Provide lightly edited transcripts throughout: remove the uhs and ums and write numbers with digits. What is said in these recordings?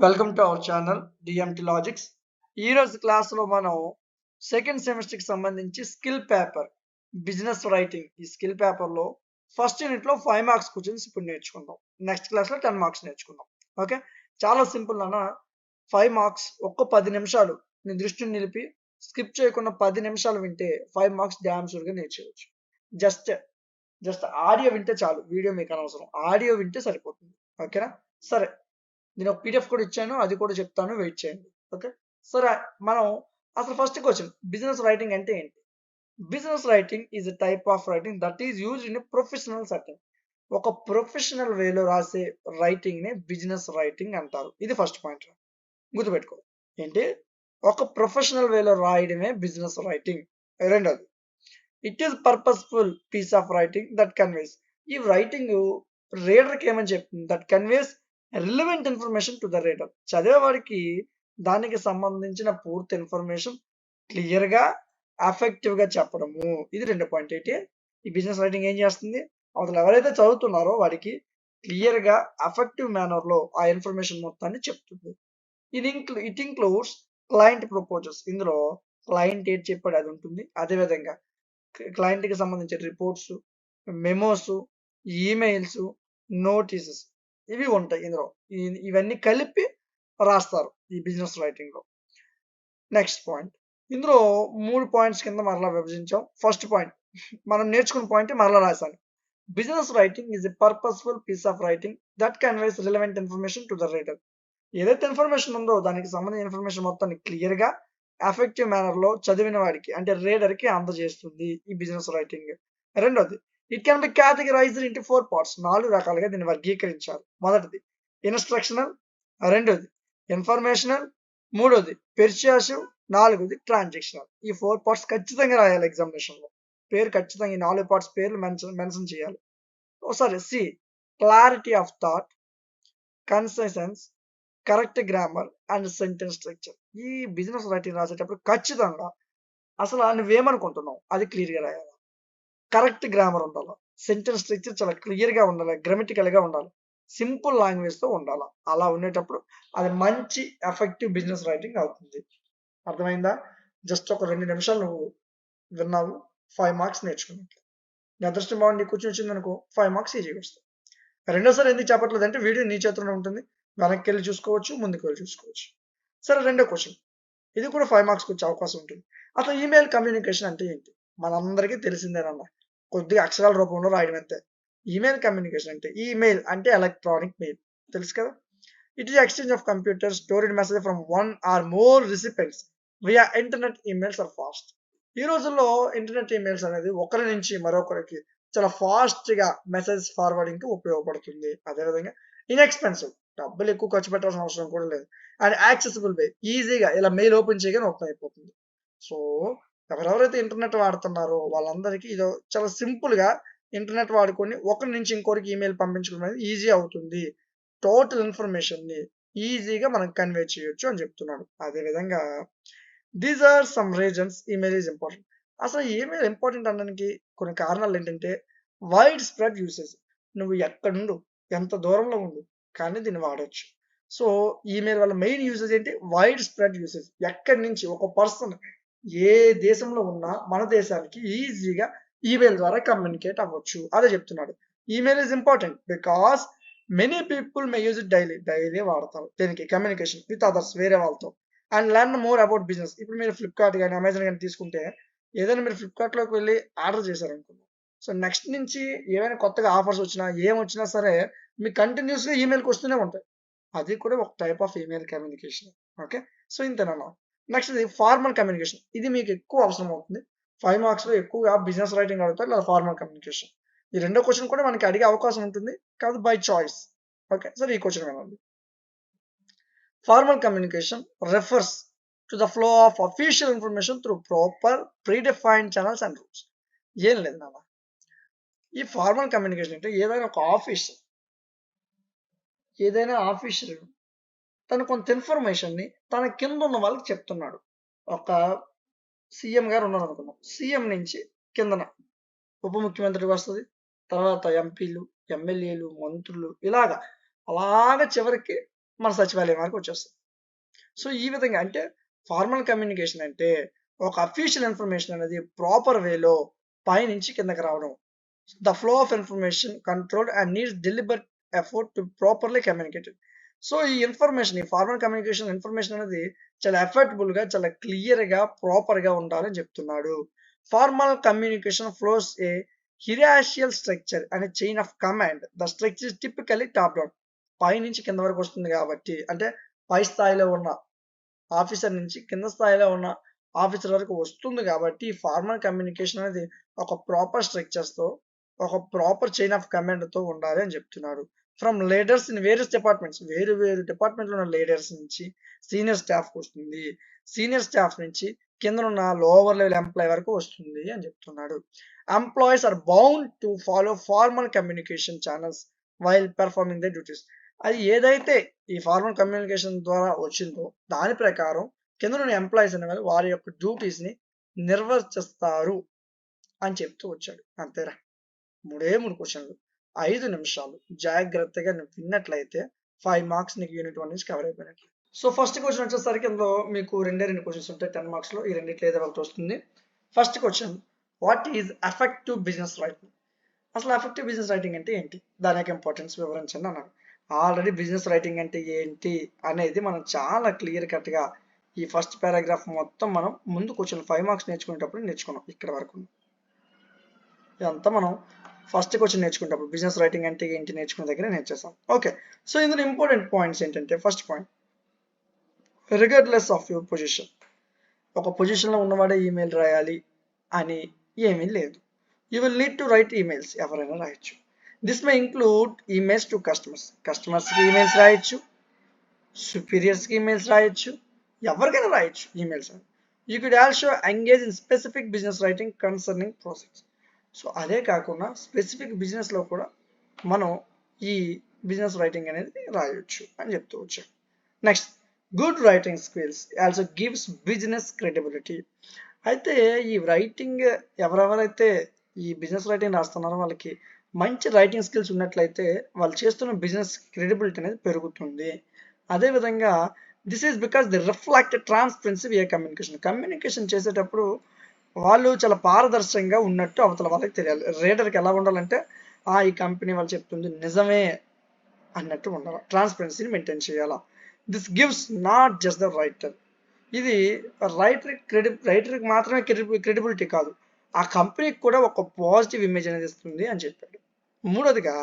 Welcome to our channel DMT logics. ఈరోజు క్లాస్లో మనం సెకండ్ సెమిస్టర్కి సంబంధించి స్కిల్ పేపర్ బిజినెస్ రైటింగ్ ఈ స్కిల్ పేపర్లో ఫస్ట్ యూనిట్లో 5 మార్క్స్ క్వశ్చన్స్ ఇప్పుడు నేర్చుకుందాం. నెక్స్ట్ క్లాస్లో 10 మార్క్స్ నేర్చుకుందాం. ఓకే, చాలా సింపుల్ అన్న. 5 మార్క్స్ ఒక్క 10 నిమిషాలు నీ దృష్టిని నిలిపి స్కిప్ చేయకుండా 10 నిమిషాలు వింటే 5 మార్క్స్ డ్యామ్ షూర్గా నేర్చుకోవచ్చు. జస్ట్ ఆడియో వింటే చాలు, వీడియో మీకు అనవసరం. ఆడియో వింటే సరిపోతుంది. ఓకేనా? సరే, నేను ఒక పీడిఎఫ్ కూడా ఇచ్చాను, అది కూడా చెప్తాను, వెయిట్ చేయండి. ఓకే, సరే. మనం అసలు ఫస్ట్ క్వశ్చన్, బిజినెస్ రైటింగ్ అంటే ఏంటి? Business writing is a type of writing that is used in professional setting. ఒక ప్రొఫెషనల్ వేలో రాసే రైటింగ్ ని బిజినెస్ రైటింగ్ అంటారు. ఇది ఫస్ట్ పాయింట్, గుర్తుపెట్టుకో. ఏంటి? ఒక ప్రొఫెషనల్ వేలో రాయడమే బిజినెస్ రైటింగ్. రెండోది, it is purposeful piece of writing that conveys. ఈ రైటింగ్ రీడర్కి ఏమని చెప్తుంది? That conveys relevant information to the reader. చదివేవాడికి దానికి సంబంధించిన పూర్తి ఇన్ఫర్మేషన్ క్లియర్ గా ఎఫెక్టివ్ గా చెప్పడము. ఇది రెండో పాయింట్. ఏంటి? ఈ బిజినెస్ రైటింగ్ ఏం చేస్తుంది? అసలు ఎవరైతే చదువుతున్నారో వాడికి క్లియర్ గా ఎఫెక్టివ్ మేనర్ లో ఆ ఇన్ఫర్మేషన్ మొత్తాన్ని చెప్తుంది. It includes client proposals. ఇందులో క్లయింట్ ఏంటి చెప్పాడు అది ఉంటుంది. అదేవిధంగా క్లయింట్ కి సంబంధించిన రిపోర్ట్స్, మెమోస్, ఈమెయిల్స్, నోటీసెస్ ఇవి ఉంటాయి ఇందులో. ఇవన్నీ కలిపి రాస్తారు ఈ బిజినెస్ రైటింగ్ లో. నెక్స్ట్ పాయింట్, ఇందులో 3 పాయింట్స్ కింద మరలా విభజించాం. ఫస్ట్ పాయింట్ మనం నేర్చుకున్న పాయింట్ మరలా రాశాను. Business writing is a purposeful piece of writing that conveys relevant information to the reader. ఏదైతే ఇన్ఫర్మేషన్ ఉందో దానికి సంబంధించిన ఇన్ఫర్మేషన్ మొత్తాన్ని క్లియర్ గా ఎఫెక్టివ్ మేనర్ లో చదివిన వాడికి అంటే రీడర్ కి అందజేస్తుంది ఈ బిజినెస్ రైటింగ్. రెండోది, it can be categorised into 4 parts. 4 రకాలుగా దీన్ని వర్గీకరించారు. మొదటిది ఇన్స్ట్రక్షనల్, రెండోది ఇన్ఫర్మేషనల్, మూడోది పెర్సుయేసివ్, నాలుగోది ట్రాన్సాక్షనల్. ఈ 4 పార్ట్స్ ఖచ్చితంగా రాయాలి ఎగ్జామినేషన్ లో. పేరు ఖచ్చితంగా ఈ 4 పార్ట్స్ పేర్లు మెన్షన్ చేయాలి. ఒకసారి see, clarity of thought, conciseness, correct grammar and sentence structure. ఈ బిజినెస్ రైటింగ్ రాసేటప్పుడు ఖచ్చితంగా అసలు నువ్వేమనుకుంటున్నావు అది క్లియర్ గా రాయాలి. కరెక్ట్ గ్రామర్ ఉండాలి, సెంటెన్స్ స్ట్రక్చర్ చాలా క్లియర్ గా ఉండాలి, గ్రామటికల్ గా ఉండాలి, సింపుల్ లాంగ్వేజ్ తో ఉండాలి. అలా ఉండేటప్పుడు అది మంచి ఎఫెక్టివ్ బిజినెస్ రైటింగ్ అవుతుంది. అర్థమైందా? జస్ట్ ఒక 2 నిమిషాలు నువ్వు విన్నావు, 5 మార్క్స్ నేర్చుకున్నట్లు. నీ అదృష్టం బాగుండి కూర్చొని వచ్చింది అనుకో, 5 మార్క్స్ ఈజీగా వస్తాయి. రెండోసారి ఎందుకు చెప్పట్లేదు అంటే వీడియో నీ చేతిలోనే ఉంటుంది, వెనక్కి వెళ్ళి చూసుకోవచ్చు, ముందుకు వెళ్ళి చూసుకోవచ్చు. సరే, రెండో క్వశ్చన్, ఇది కూడా 5 మార్క్స్ వచ్చే అవకాశం ఉంటుంది. అసలు ఈమెయిల్ కమ్యూనికేషన్ అంటే ఏంటి? మనందరికీ తెలిసిందేనన్నా, కొద్దిగా అక్షరాల రూపంలో రాయడం అంతే. ఈమెయిల్ కమ్యూనికేషన్ అంటే, ఈమెయిల్ అంటే ఎలక్ట్రానిక్ మెయిల్, తెలుసు కదా. It is exchange of computer stored message from one or more recipients via internet. Emails are fast. ఈ రోజుల్లో ఇంటర్నెట్ ఈమెయిల్స్ అనేది ఒకరి నుంచి మరొకరికి చాలా ఫాస్ట్ గా మెసేజ్ ఫార్వర్డింగ్ కి ఉపయోగపడుతుంది. అదేవిధంగా ఇన్ఎక్స్పెన్సివ్, డబ్బులు ఎక్కువ ఖర్చు పెట్టాల్సిన అవసరం కూడా లేదు. అండ్ యాక్సెసిబుల్ వే, ఈజీగా ఇలా మెయిల్ ఓపెన్ చేయగానే ఓపెన్ అయిపోతుంది. సో ఎవరెవరైతే ఇంటర్నెట్ వాడుతున్నారో వాళ్ళందరికీ ఇది చాలా సింపుల్ గా ఇంటర్నెట్ వాడుకొని ఒకరి నుంచి ఇంకోరికి ఈమెయిల్ పంపించడం అనేది ఈజీ అవుతుంది. టోటల్ ఇన్ఫర్మేషన్ ని ఈజీగా మనం కన్వే చేయొచ్చు అని చెప్తున్నాడు. అదేవిధంగా these are some reasons email is important. అసలు ఈమెయిల్ ఇంపార్టెంట్ అనడానికి కొన్ని కారణాలు ఏంటంటే, వైడ్ స్ప్రెడ్ యూసేజ్. నువ్వు ఎక్కడుండు, ఎంత దూరంలో ఉండు, కానీ దీన్ని వాడచ్చు. సో ఈమెయిల్ వల్ల మెయిన్ యూసేజ్ ఏంటి? Wide spread usage. ఎక్కడి నుంచి ఒక పర్సన్ ఏ దేశంలో ఉన్నా మన దేశానికి ఈజీగా ఈమెయిల్ ద్వారా కమ్యూనికేట్ అవ్వచ్చు. అదే చెప్తున్నాడు. Email is important because many people may use it daily వాడతారు. దీనికి కమ్యూనికేషన్ విత్ అదర్స్, వేరే వాళ్ళతో, and learn more about business. ఇప్పుడు మీరు ఫ్లిప్కార్ట్ కానీ అమెజాన్ కానీ తీసుకుంటే, ఏదైనా మీరు ఫ్లిప్కార్ట్లోకి వెళ్ళి ఆర్డర్ చేశారనుకోండి, సో నెక్స్ట్ నుంచి ఏమైనా కొత్తగా ఆఫర్స్ వచ్చినా ఏమొచ్చినా సరే మీకు కంటిన్యూస్గా ఈమెయిల్కి వస్తూనే ఉంటాయి. అది కూడా ఒక type of email communication. Okay, so ఇంతేనన్నా. నెక్స్ట్ ఇది ఫార్మల్ కమ్యూనికేషన్. ఇది మీకు ఎక్కువ అవసరం అవుతుంది. 5 మార్క్స్లో ఎక్కువగా బిజినెస్ రైటింగ్ అడుగుతారు, లేదా ఫార్మల్ కమ్యూనికేషన్. ఈ రెండో క్వశ్చన్ కూడా మనకి అడిగే అవకాశం ఉంటుంది, కాదు బై చాయిస్. ఓకే, సరే ఈ క్వశ్చన్ వినండి. Formal communication refers to the flow of official information through proper predefined channels and rules. ఏం లేదు నాన్న, ఈ ఫార్మల్ కమ్యూనికేషన్ అంటే ఏదైనా ఆఫీసర్ తను కొంత ఇన్ఫర్మేషన్ ని తన కింద ఉన్న వాళ్ళకి చెప్తున్నాడు. ఒక సీఎం గారు ఉన్నారు అనుకుందాం, సీఎం నుంచి కిందన ఉప ముఖ్యమంత్రికి వస్తుంది, తర్వాత ఎంపీలు, ఎమ్మెల్యేలు, మంత్రులు, అలాగా చివరికి మన సచివాలయం వరకు వచ్చేస్తుంది. సో ఈ విధంగా అంటే ఫార్మల్ కమ్యూనికేషన్ అంటే ఒక అఫీషియల్ ఇన్ఫర్మేషన్ అనేది ప్రాపర్ వేలో పైనుంచి కిందకి రావడం. The flow of information controlled and needs deliberate effort to properly communicated. So ఈ ఇన్ఫర్మేషన్, ఈ ఫార్మల్ కమ్యూనికేషన్ ఇన్ఫర్మేషన్ అనేది చాలా ఎఫర్టబుల్ గా, చాలా క్లియర్ గా, ప్రాపర్ గా ఉండాలని చెప్తున్నాడు. Formal communication flows a hierarchical structure and chain of command. The structure is typically top down. పై నుంచి కింద వరకు వస్తుంది కాబట్టి, అంటే పై స్థాయిలో ఉన్న ఆఫీసర్ నుంచి కింద స్థాయిలో ఉన్న ఆఫీసర్ వరకు వస్తుంది కాబట్టి ఫార్మల్ కమ్యూనికేషన్ అనేది ఒక ప్రాపర్ స్ట్రక్చర్స్తో, ఒక ప్రాపర్ చైన్ ఆఫ్ కమాండ్తో ఉండాలి అని చెప్తున్నాడు. From leaders in various departments, వేరు వేరు డిపార్ట్మెంట్లో ఉన్న లీడర్స్ నుంచి సీనియర్ స్టాఫ్కి వస్తుంది, సీనియర్ స్టాఫ్ నుంచి కింద ఉన్న లోవర్ లెవెల్ ఎంప్లాయ్ వరకు వస్తుంది అని చెప్తున్నాడు. Employees are bound to follow formal communication channels while performing the duties. అది ఏదైతే ఈ ఫార్మల్ కమ్యూనికేషన్ ద్వారా వచ్చిందో దాని ప్రకారం కింద ఉన్న ఎంప్లాయీస్ అనేవారు వారి యొక్క డ్యూటీస్ ని నిర్వర్తిస్తారు అని చెప్తూ వచ్చాడు. అంతేరా, 3 క్వశ్చన్లు, 5 నిమిషాలు జాగ్రత్తగా నువ్వు విన్నట్లయితే 5 మార్క్స్ నీకు యూనిట్ 1 నుంచి కవర్ అయిపోయినట్లు. సో ఫస్ట్ క్వశ్చన్ వచ్చేసరికి ఇందులో మీకు 2 క్వశ్చన్స్ ఉంటాయి 10 మార్క్స్ లో. ఈ రెండిట్లో ఏదో ఒకటి వస్తుంది. First question, what is effective business writing? అసలు ఎఫెక్టివ్ బిజినెస్ రైటింగ్ అంటే ఏంటి, దాని యొక్క ఇంపార్టెన్స్ వివరించండి అన్నారు. ఆల్రెడీ బిజినెస్ రైటింగ్ అంటే ఏంటి అనేది మనం చాలా క్లియర్ కట్గా ఈ ఫస్ట్ పారాగ్రాఫ్ మొత్తం మనం ముందు క్వశ్చన్ 5 మార్క్స్ నేర్చుకునేటప్పుడు నేర్చుకున్నాం. ఇక్కడ వరకు ఇదంతా మనం ఫస్ట్ క్వశ్చన్ నేర్చుకునేటప్పుడు బిజినెస్ రైటింగ్ అంటే ఏంటి నేర్చుకునే దగ్గర నేర్చేసాం. ఓకే, సో ఇందులో ఇంపార్టెంట్ పాయింట్స్ ఏంటంటే, first point, regardless of your position. ఒక పొజిషన్లో ఉన్నవాడే ఈమెయిల్ రాయాలి అని ఏమీ లేదు. You will need to right emails, ఎవరైనా రాయొచ్చు. This may include emails to customers, కస్టమర్స్కి ఈమెయిల్స్ రాయొచ్చు, సుపీరియర్స్కి ఈమెయిల్స్ రాయొచ్చు, ఎవరికైనా రాయొచ్చు emails. You could also engage in specific business writing concerning process. So అదే కాకుండా స్పెసిఫిక్ బిజినెస్లో కూడా మనం ఈ బిజినెస్ రైటింగ్ అనేది రాయొచ్చు అని చెప్తూ వచ్చాం. Next, good writing skills also gives business credibility. అయితే ఈ రైటింగ్ ఎవరెవరైతే ఈ బిజినెస్ రైటింగ్ రాస్తున్నారో వాళ్ళకి మంచి రైటింగ్ స్కిల్స్ ఉన్నట్లయితే వాళ్ళు చేస్తున్న బిజినెస్ క్రెడిబిలిటీ అనేది పెరుగుతుంది. అదేవిధంగా this is because the reflect transparency via communication. Communication చేసేటప్పుడు వాళ్ళు చాలా పారదర్శకంగా ఉన్నట్టు అవతల వాళ్ళకి తెలియాలి. రీడర్కి ఎలా ఉండాలంటే ఈ కంపెనీ వాళ్ళు చెప్తుంది నిజమే అన్నట్టు ఉండాలి, ట్రాన్స్పరెన్సీని మెయింటైన్ చేయాలా. This gives not just the writer, ఇది రైటర్కి మాత్రమే క్రెడిబిలిటీ కాదు, ఆ కంపెనీకి కూడా ఒక పాజిటివ్ ఇమేజ్ అనేది ఇస్తుంది అని చెప్పాడు. మూడోదిగా,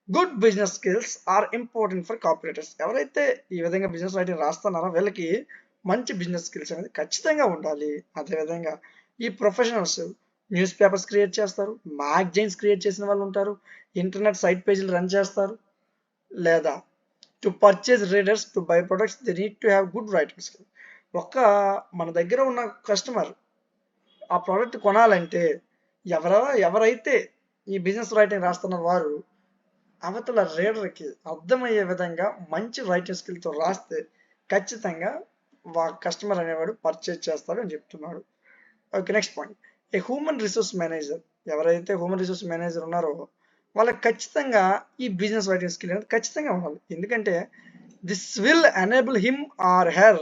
good business skills are important for corporators. ఎవరైతే ఈ విధంగా బిజినెస్ రైటింగ్ రాస్తున్నారో వీళ్ళకి మంచి బిజినెస్ స్కిల్స్ అనేది ఖచ్చితంగా ఉండాలి. అదేవిధంగా ఈ ప్రొఫెషనల్స్ న్యూస్ పేపర్స్ క్రియేట్ చేస్తారు, మ్యాగజైన్స్ క్రియేట్ చేసిన వాళ్ళు ఉంటారు, ఇంటర్నెట్ సైట్ పేజీలు రన్ చేస్తారు, లేదా to purchase readers to buy products they need to have good writing skill. మన దగ్గర ఉన్న కస్టమర్ ఆ ప్రోడక్ట్ కొనాలంటే ఎవరైతే ఈ బిజినెస్ రైటింగ్ రాస్తున్న వారు అవతల రీడర్కి అర్థమయ్యే విధంగా మంచి రైటింగ్ స్కిల్తో రాస్తే ఖచ్చితంగా కస్టమర్ అనేవాడు పర్చేజ్ చేస్తాడు అని చెప్తున్నాడు. Okay, next point, a human resource manager. ఎవరైతే హ్యూమన్ రిసోర్స్ మేనేజర్ ఉన్నారో వాళ్ళకి ఖచ్చితంగా ఈ బిజినెస్ రైటింగ్ స్కిల్ అనేది ఖచ్చితంగా ఉండాలి. ఎందుకంటే this will enable him or her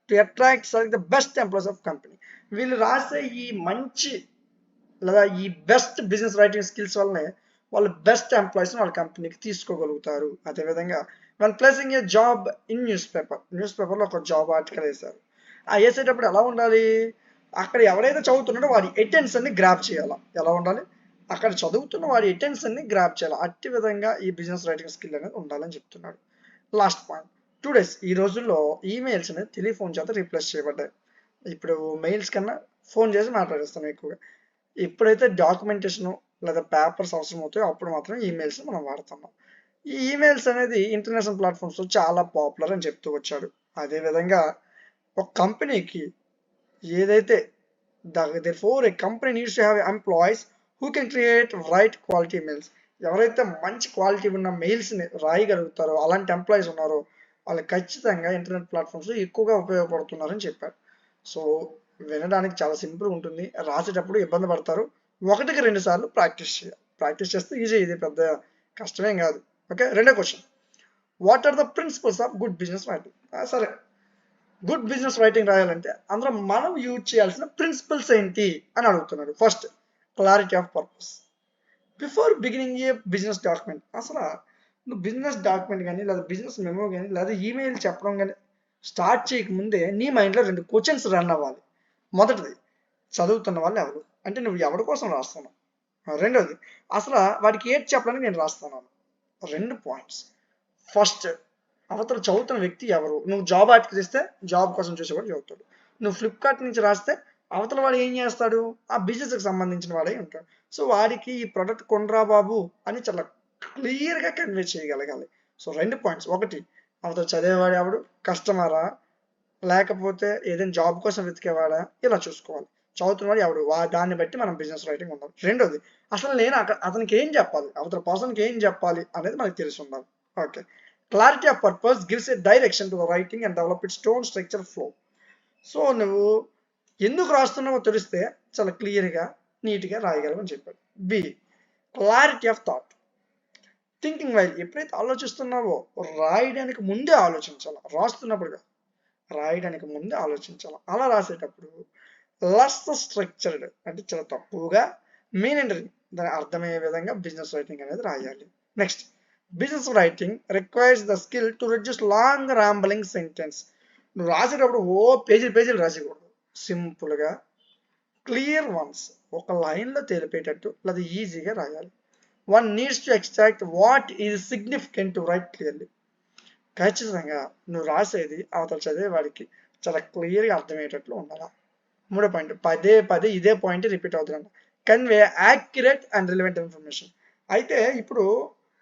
to attract the best employees of company. వీళ్ళు రాసే ఈ మంచి లేదా ఈ బెస్ట్ బిజినెస్ రైటింగ్ స్కిల్స్ వల్లనే వాళ్ళు బెస్ట్ ఎంప్లాయీస్ని వాళ్ళ కంపెనీకి తీసుకోగలుగుతారు. అదేవిధంగా one placing A job in news పేపర్లో ఒక జాబ్ ఆర్టికల్ వేశారు. వేసేటప్పుడు ఎలా ఉండాలి, అక్కడ ఎవరైతే చదువుతున్నాడో వారి అటెన్షన్ని గ్రాప్ చేయాలా. ఎలా ఉండాలి, అక్కడ చదువుతున్న వారి అటెన్షన్ని గ్రాప్ చేయాలి. అట్టి విధంగా ఈ బిజినెస్ రైటింగ్ స్కిల్ అనేది ఉండాలని చెప్తున్నాడు. లాస్ట్ పాయింట్, టుడేస్ ఈ రోజుల్లో ఈమెయిల్స్ అనేది టెలిఫోన్ చేత రీప్లేస్ చేయబడ్డాయి. ఇప్పుడు మెయిల్స్ కన్నా ఫోన్ చేసి మాట్లాడేస్తాం ఎక్కువగా. ఎప్పుడైతే డాక్యుమెంటేషన్ లేదా పేపర్స్ అవసరం అవుతాయో అప్పుడు మాత్రం ఈమెయిల్స్ మనం వాడుతున్నాం. ఈ ఈమెయిల్స్ అనేది ఇంటర్నేషనల్ ప్లాట్ఫామ్స్లో చాలా పాపులర్ అని చెప్తూ వచ్చాడు. అదేవిధంగా ఒక కంపెనీకి ఏదైతే therefore a company needs to have employees who can create right quality mails. ఎవరైతే మంచి క్వాలిటీ ఉన్న మెయిల్స్ని రాయగలుగుతారో అలాంటి ఎంప్లాయీస్ ఉన్నారో వాళ్ళు ఖచ్చితంగా ఇంటర్నెట్ ప్లాట్ఫామ్స్లో ఎక్కువగా ఉపయోగపడుతున్నారని చెప్పారు. సో వినడానికి చాలా సింపుల్గా ఉంటుంది, రాసేటప్పుడు ఇబ్బంది పడతారు. 1-2 సార్లు ప్రాక్టీస్ చేయాలి. ప్రాక్టీస్ చేస్తే ఈజీ, ఇది పెద్ద కష్టమేం కాదు. ఓకే, రెండో question, what are the principles of good business writing? సరే, గుడ్ బిజినెస్ రైటింగ్ రాయాలంటే అందులో మనం యూజ్ చేయాల్సిన ప్రిన్సిపల్స్ ఏంటి అని అడుగుతున్నాడు. First, clarity of purpose. Before beginning a business document, అసలు నువ్వు బిజినెస్ డాక్యుమెంట్ కానీ లేదా బిజినెస్ మెమో కానీ లేదా ఈమెయిల్ చెప్పడం కానీ స్టార్ట్ చేయకముందే నీ మైండ్లో 2 క్వశ్చన్స్ రన్ అవ్వాలి. మొదటిది, చదువుతున్న వాళ్ళు ఎవరు, అంటే నువ్వు ఎవరి కోసం రాస్తున్నావు. రెండోది, అసలు వాడికి ఏది చెప్పడానికి నేను రాస్తున్నాను. 2 పాయింట్స్. ఫస్ట్, అవతల చదువుతున్న వ్యక్తి ఎవరు. నువ్వు జాబ్ ఆర్టికల్ ఇస్తే జాబ్ కోసం చూసేవాడు చదువుతాడు. నువ్వు ఫ్లిప్కార్ట్ నుంచి రాస్తే అవతల వాడు ఏం చేస్తాడు, ఆ బిజినెస్కి సంబంధించిన వాడే ఉంటాడు. సో వాడికి ఈ ప్రోడక్ట్ కొనరా బాబు అని చాలా క్లియర్గా కన్వే చేయగలగాలి. So 2 points. ఒకటి, అవతల చదివేవాడు ఎవడు, కస్టమరా లేకపోతే ఏదైనా జాబ్ కోసం వెతికేవాడా, ఇలా చూసుకోవాలి. చదువుతున్నవాడు ఎవడు, దాన్ని బట్టి మనం బిజినెస్ రైటింగ్ ఉండాలి. రెండోది, అసలు నేను అతనికి ఏం చెప్పాలి, అవతల పర్సన్కి ఏం చెప్పాలి అనేది మనకు తెలిసి ఉండాలి. Okay. Clarity of purpose gives a direction to the writing and develop it stone structure flow. So నువ్వు ఎందుకు రాస్తున్నావో తెలిస్తే చాలా క్లియర్గా నీట్గా రాయగలవని చెప్పాడు. B, clarity of thought. Thinking while. ఎప్పుడైతే ఆలోచిస్తున్నావో రాయడానికి ముందే ఆలోచించాలి, రాస్తున్నప్పుడు కాదు, రాయడానికి ముందే ఆలోచించాలి. అలా రాసేటప్పుడు లెస్ స్ట్రక్చర్డ్, అంటే చాలా తక్కువగా మీనింగ్ దాని అర్థమయ్యే విధంగా బిజినెస్ రైటింగ్ అనేది రాయాలి. Next, business writing requires the skill to reduce long rambling sentence. నువ్వు రాసేటప్పుడు పేజీలు రాసేయకూడదు. సింపుల్గా క్లియర్ వన్స్, ఒక లైన్లో తెలిపేటట్టు లేదా ఈజీగా రాయాలి. One needs to extract what is significant to right clearly. ఖచ్చితంగా నువ్వు రాసేది అవతల చదివే వాడికి చాలా క్లియర్గా అర్థమయ్యేటట్లు ఉండాలి. 3వ పాయింట్, పదే ఇదే పాయింట్ రిపీట్ అవుతుందంట. Convey accurate and relevant information. అయితే ఇప్పుడు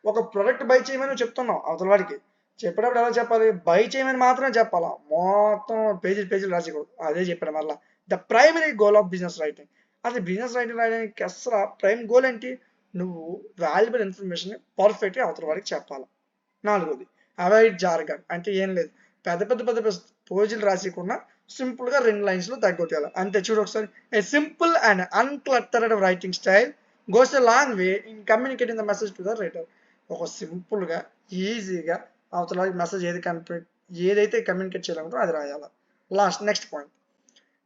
ఒక ప్రోడక్ట్ బై చేయమని చెప్తున్నావు, అవతల వాడికి చెప్పేటప్పుడు ఎలా చెప్పాలి, బై చేయమని మాత్రమే చెప్పాలా, మొత్తం పేజీలు రాసేయకూడదు. అదే చెప్పాడు మళ్ళీ, the primary goal of business writing. అసలు బిజినెస్ రైటింగ్ రాయడానికి అసలు ప్రైమ్ గోల్ ఏంటి, నువ్వు వాల్యుబుల్ ఇన్ఫర్మేషన్ పర్ఫెక్ట్గా అవతల వాడికి చెప్పాలి. 4వది, అవాయిడ్ జార్గన్. అంటే ఏం లేదు, పెద్ద పేజీలు రాసేయకుండా సింపుల్గా 2 లైన్స్లో తగ్గొట్టాలి అంతే. చూడు ఒకసారి, a simple and uncluttered writing style goes a long way in communicating the message to the writer. ఒక సింపుల్గా ఈజీగా అవతల మెసేజ్ ఏదైతే కమ్యూనికేట్ చేయాలనుకుంటో అది రాయాలి. Next point,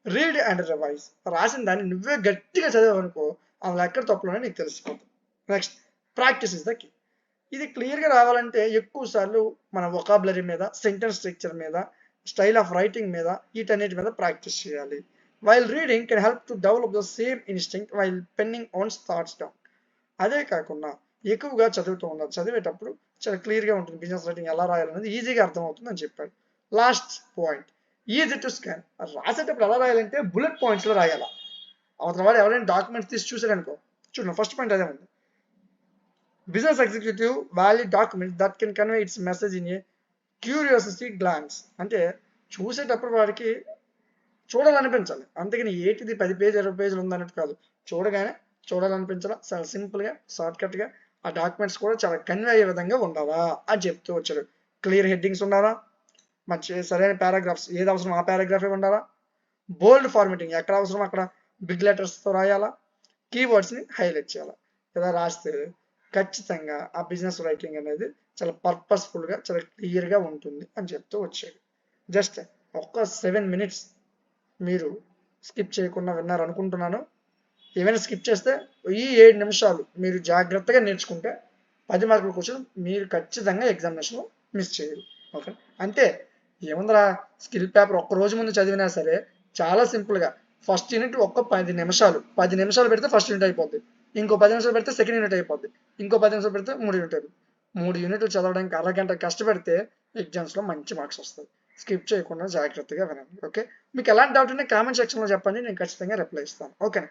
read and revise. రాసిన దాన్ని నువ్వే గట్టిగా చదివావనుకో అందులో ఎక్కడ తప్పులోనే నీకు తెలిసిపోతుంది. Next, practice is the key. ఇది క్లియర్గా రావాలంటే ఎక్కువ సార్లు మన వొకాబులరీ మీద, సెంటెన్స్ స్ట్రక్చర్ మీద, స్టైల్ ఆఫ్ రైటింగ్ మీద, వీటన్నిటి మీద ప్రాక్టీస్ చేయాలి. While reading can help to develop the same instinct while penning one's thoughts down. అదే కాకుండా ఎక్కువగా చదువుతూ ఉండాలి. చదివేటప్పుడు చాలా క్లియర్గా ఉంటుంది బిజినెస్ రైటింగ్ ఎలా రాయాలనేది ఈజీగా అర్థమవుతుంది అని చెప్పాడు. Last point, easy to scan. రాసేటప్పుడు ఎలా రాయాలంటే బుల్లెట్ పాయింట్స్లో రాయాలి. అవతల వాడు ఎవరైనా డాక్యుమెంట్స్ తీసి చూసారనుకో, చూడండి ఫస్ట్ పాయింట్ అదే ఉంది, business executive value document that can convey it's message in a curiosity glance. అంటే చూసేటప్పుడు వాడికి చూడాలనిపించాలి, అంతేగాని ఏటిది 10 పేజీలు 20 పేజీలు ఉందన్నట్టు కాదు, చూడగానే చూడాలనిపించాలా, చాలా సింపుల్గా షార్ట్కట్గా ఆ డాక్యుమెంట్స్ కూడా చాలా కన్వే అయ్యే విధంగా ఉండాలా అని చెప్తూ వచ్చాడు. క్లియర్ హెడ్డింగ్స్ ఉండాలా, మంచి సరైన పారాగ్రాఫ్స్, ఏది అవసరం ఆ పారాగ్రాఫే ఉండాలా, బోల్డ్ ఫార్మేటింగ్ ఎక్కడ అవసరం అక్కడ బిగ్ లెటర్స్తో రాయాలా, కీవర్డ్స్ని హైలైట్ చేయాలా. ఇలా రాస్తే ఖచ్చితంగా ఆ బిజినెస్ రైటింగ్ అనేది చాలా పర్పస్ఫుల్గా చాలా క్లియర్గా ఉంటుంది అని చెప్తూ వచ్చాడు. జస్ట్ ఒక్క 7 minutes మీరు స్కిప్ చేయకుండా విన్నారు అనుకుంటున్నాను. ఏమైనా స్కిప్ చేస్తే ఈ 7 నిమిషాలు మీరు జాగ్రత్తగా నేర్చుకుంటే 10 మార్కుల క్వశ్చన్ మీరు ఖచ్చితంగా ఎగ్జామినేషన్లో మిస్ చేయరు. ఓకే, అంతే. ఏముందరా, స్కిల్ పేపర్ ఒక్క రోజు ముందు చదివినా సరే చాలా సింపుల్గా ఫస్ట్ యూనిట్ ఒక్క 10 నిమిషాలు పెడితే ఫస్ట్ యూనిట్ అయిపోద్ది, ఇంకో 10 నిమిషాలు పెడితే సెకండ్ యూనిట్ అయిపోద్ది, ఇంకో 10 నిమిషాలు పెడితే 3 యూనిట్ అయిపోద్ది. 3 యూనిట్లు చదవడానికి అరగంట కష్టపడితే ఎగ్జామ్స్లో మంచి మార్క్స్ వస్తాయి. స్కిప్ చేయకుండా జాగ్రత్తగా వినండి. ఓకే, మీకు ఎలాంటి డౌట్ ఉన్నా కామెంట్ సెక్షన్లో చెప్పండి, నేను ఖచ్చితంగా రిప్లై ఇస్తాను. ఓకే.